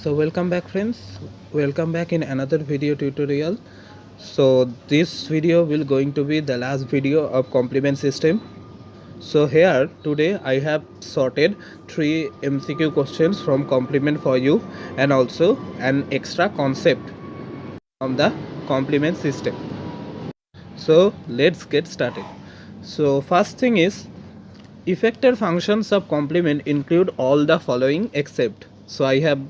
So welcome back friends, welcome back in another video tutorial. So this video will going to be the last video of complement system. So here today I have sorted 3 MCQ questions from complement for you and also an extra concept from the complement system. So let's get started. So first thing is, effector functions of complement include all the following except. So I have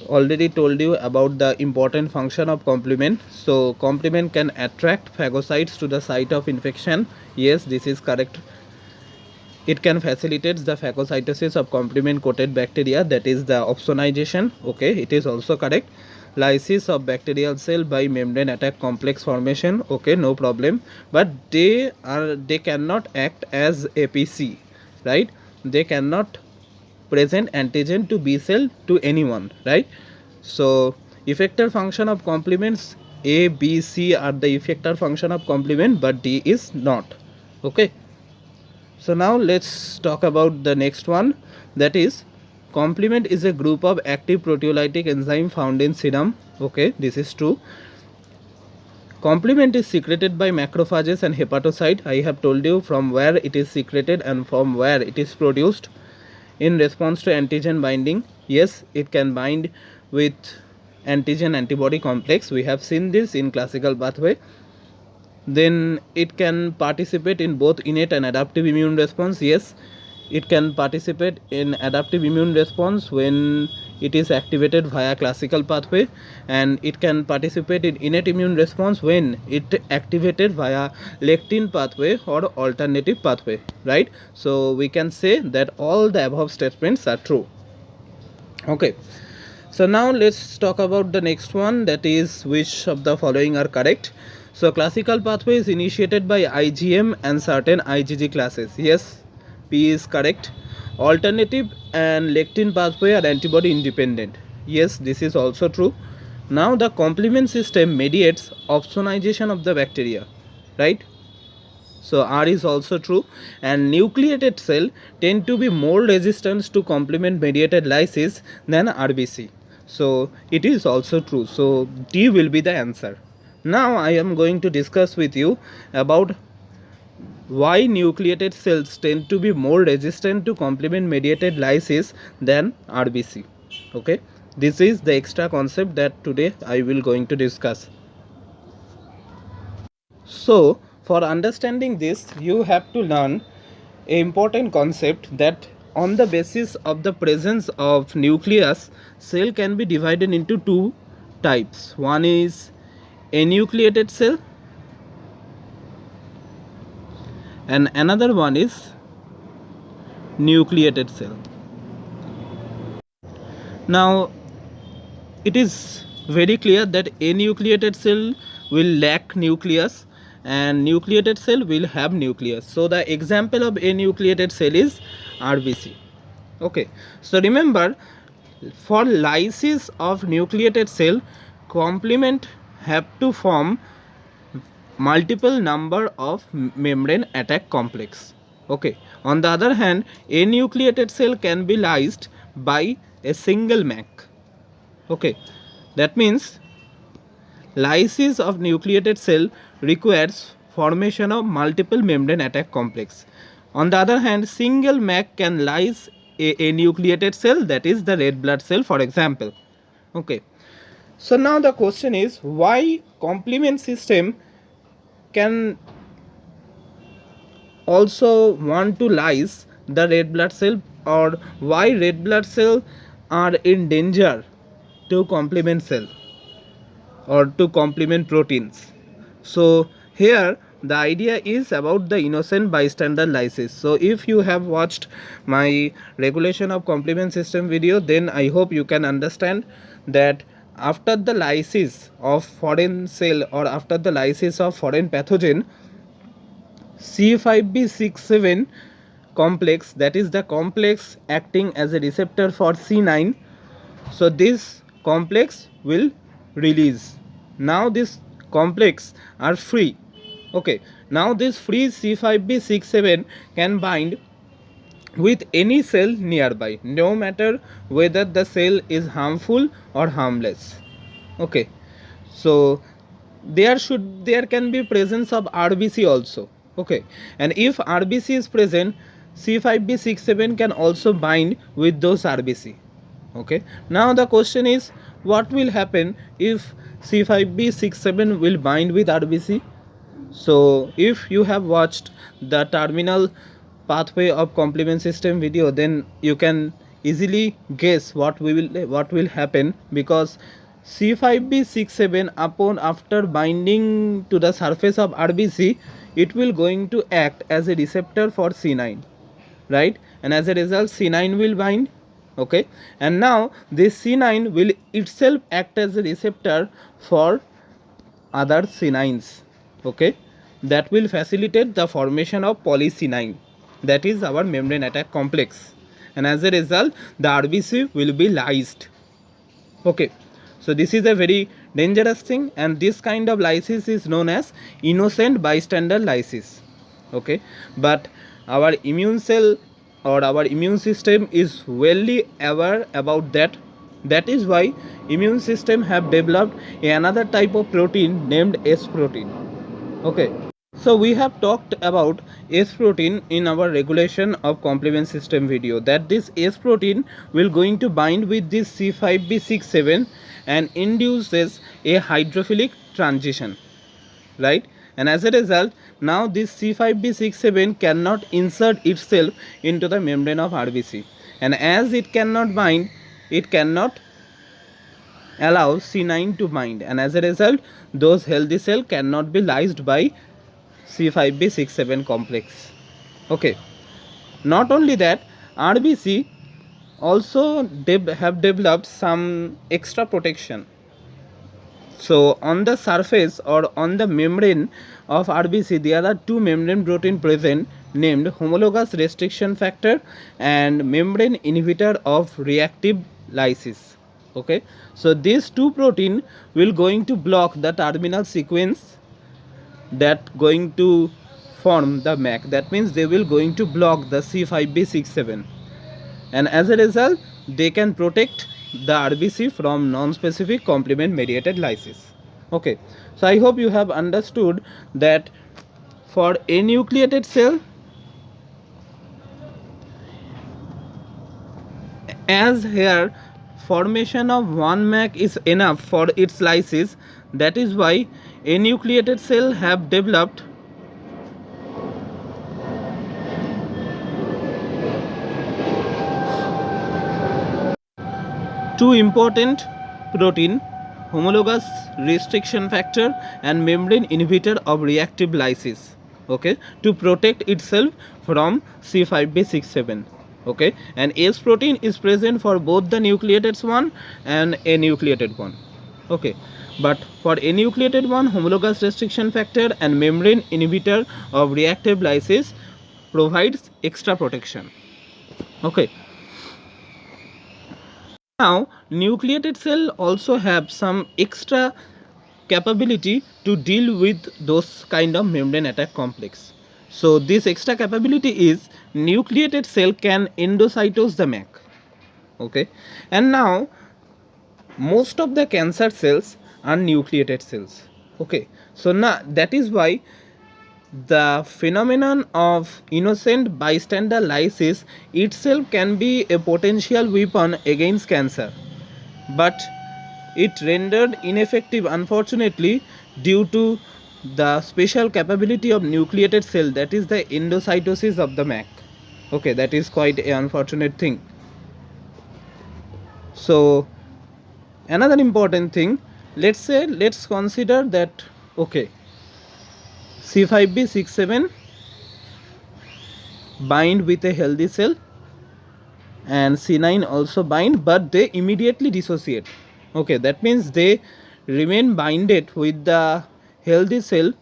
already told you about the important function of complement. So complement can attract phagocytes to the site of infection. Yes, this is correct. It can facilitate the phagocytosis of complement coated bacteria, that is the opsonization. Okay, it is also correct. Lysis of bacterial cell by membrane attack complex formation. Okay, no problem. But they cannot act as APC, right? They cannot present antigen to B cell to anyone, right? So effector function of complements A, B, C are the effector function of complement, but D is not. Okay. So now let's talk about the next one, that is complement is a group of active proteolytic enzyme found in serum. Okay, this is true. Complement is secreted by macrophages and hepatocyte. I have told you from where it is secreted and from where it is produced. In response to antigen binding, yes, it can bind with antigen antibody complex. We have seen this in classical pathway. Then it can participate in both innate and adaptive immune response. Yes, it can participate in adaptive immune response when it is activated via classical pathway, and it can participate in innate immune response when it activated via lectin pathway or alternative pathway, right? So we can say that all the above statements are true. Okay, so now let's talk about the next one, that is which of the following are correct. So classical pathway is initiated by IgM and certain IgG classes. Yes, P is correct. Alternative and lectin pathway are antibody independent. Yes, this is also true. Now the complement system mediates opsonization of the bacteria, right? So R is also true. And nucleated cell tend to be more resistant to complement mediated lysis than RBC. So it is also true. So D will be the answer. Now I am going to discuss with you about why nucleated cells tend to be more resistant to complement mediated lysis than RBC. Okay, this is the extra concept that today I will going to discuss. So for understanding this, you have to learn an important concept that on the basis of the presence of nucleus, cell can be divided into two types. One is enucleated cell and another one is nucleated cell. Now it is very clear that enucleated cell will lack nucleus and nucleated cell will have nucleus. So the example of enucleated cell is RBC. Okay, so remember, for lysis of nucleated cell, complement have to form multiple number of membrane attack complex. Okay, on the other hand, enucleated cell can be lysed by a single MAC. Okay, that means lysis of nucleated cell requires formation of multiple membrane attack complex. On the other hand, single MAC can lyse a nucleated cell, that is the red blood cell, for example. Okay, so now the question is, why complement system can also want to lyse the red blood cell, or why red blood cell are in danger to complement cell or to complement proteins. So here the idea is about the innocent bystander lysis. So if you have watched my regulation of complement system video, then I hope you can understand that after the lysis of foreign cell or after the lysis of foreign pathogen, C5b67 complex, that is the complex acting as a receptor for C9, so this complex will release. Now this complex are free. Okay, now this free C5b67 can bind with any cell nearby, no matter whether the cell is harmful or harmless. Okay, so there can be presence of RBC also. Okay, and if RBC is present, C5b67 can also bind with those RBC. Okay, now the question is, what will happen if C5b67 will bind with RBC? So if you have watched the terminal pathway of complement system video, then you can easily guess what will happen, because C5b67 upon after binding to the surface of RBC, it will going to act as a receptor for C9, right? And as a result, C9 will bind. Okay, and now this C9 will itself act as a receptor for other C9s. Okay, that will facilitate the formation of poly C9, that is our membrane attack complex, and as a result the RBC will be lysed. Okay, so this is a very dangerous thing, and this kind of lysis is known as innocent bystander lysis. Okay, but our immune cell or our immune system is well aware about that. That is why immune system have developed another type of protein named S protein. Okay, so we have talked about S protein in our regulation of complement system video, that this S protein will going to bind with this C5b67 and induces a hydrophilic transition, right? And as a result, now this C5b67 cannot insert itself into the membrane of RBC, and as it cannot bind, it cannot allow C9 to bind, and as a result those healthy cell cannot be lysed by C5b67 complex. Okay, not only that, RBC also have developed some extra protection. So on the surface or on the membrane of RBC, there are two membrane protein present named homologous restriction factor and membrane inhibitor of reactive lysis. Okay, so these two protein will going to block the terminal sequence that going to form the MAC. That means they will going to block the C5b67, and as a result they can protect the RBC from non-specific complement mediated lysis. Okay, so I hope you have understood that for enucleated cell, as here formation of one MAC is enough for its lysis, that is why enucleated cell have developed two important protein, homologous restriction factor and membrane inhibitor of reactive lysis, okay, to protect itself from C5b67. Okay, and S protein is present for both the nucleated one and enucleated one. Okay, but for enucleated one, homologous restriction factor and membrane inhibitor of reactive lysis provides extra protection. Okay, now nucleated cell also have some extra capability to deal with those kind of membrane attack complex. So this extra capability is nucleated cell can endocytose the MAC. Okay, and now most of the cancer cells are nucleated cells. Okay, so now that is why the phenomenon of innocent bystander lysis itself can be a potential weapon against cancer, but it rendered ineffective unfortunately due to the special capability of nucleated cell, that is the endocytosis of the MAC. Okay, that is quite an unfortunate thing. So another important thing, let's consider that, okay, C5b67 bind with a healthy cell and C9 also bind, but they immediately dissociate. Okay, that means they remain binded with the healthy cell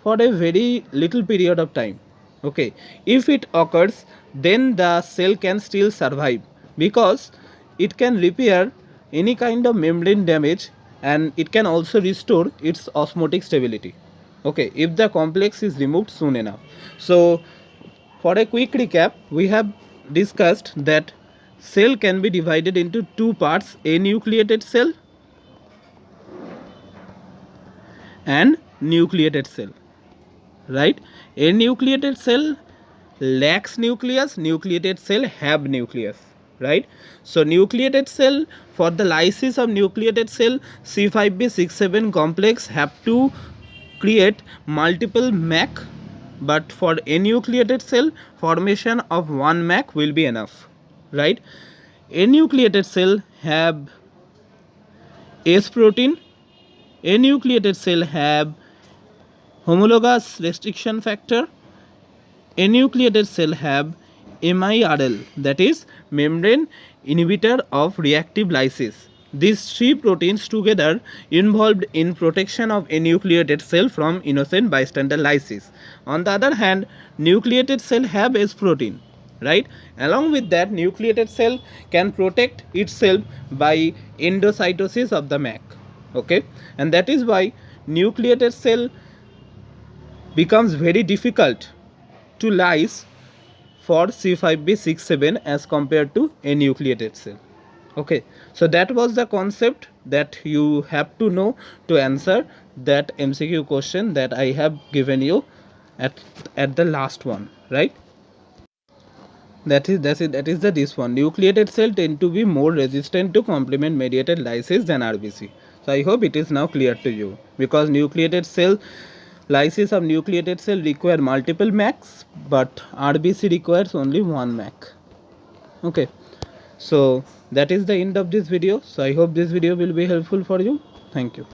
for a very little period of time. Okay, if it occurs, then the cell can still survive because it can repair any kind of membrane damage, and it can also restore its osmotic stability. Okay, if the complex is removed soon enough. So for a quick recap, we have discussed that cell can be divided into two parts, enucleated cell and nucleated cell, right? Enucleated cell lacks nucleus, nucleated cell have nucleus, right? So nucleated cell, for the lysis of nucleated cell, C5b67 complex have to create multiple MAC, but for enucleated cell, formation of one MAC will be enough, right? Enucleated cell have S protein, enucleated cell have homologous restriction factor, enucleated cell have MIRL, that is membrane inhibitor of reactive lysis. These three proteins together involved in protection of enucleated cell from innocent bystander lysis. On the other hand, nucleated cell have S protein, right? Along with that, nucleated cell can protect itself by endocytosis of the MAC, okay? And that is why nucleated cell becomes very difficult to lyse for C5b67 as compared to enucleated cell. Okay, so that was the concept that you have to know to answer that MCQ question that I have given you at the last one, right? That is this one. Nucleated cell tend to be more resistant to complement mediated lysis than RBC. So I hope it is now clear to you, because nucleated cell lysis of nucleated cell require multiple MACs, but RBC requires only one MAC. Okay, so that is the end of this video. So I hope this video will be helpful for you. Thank you.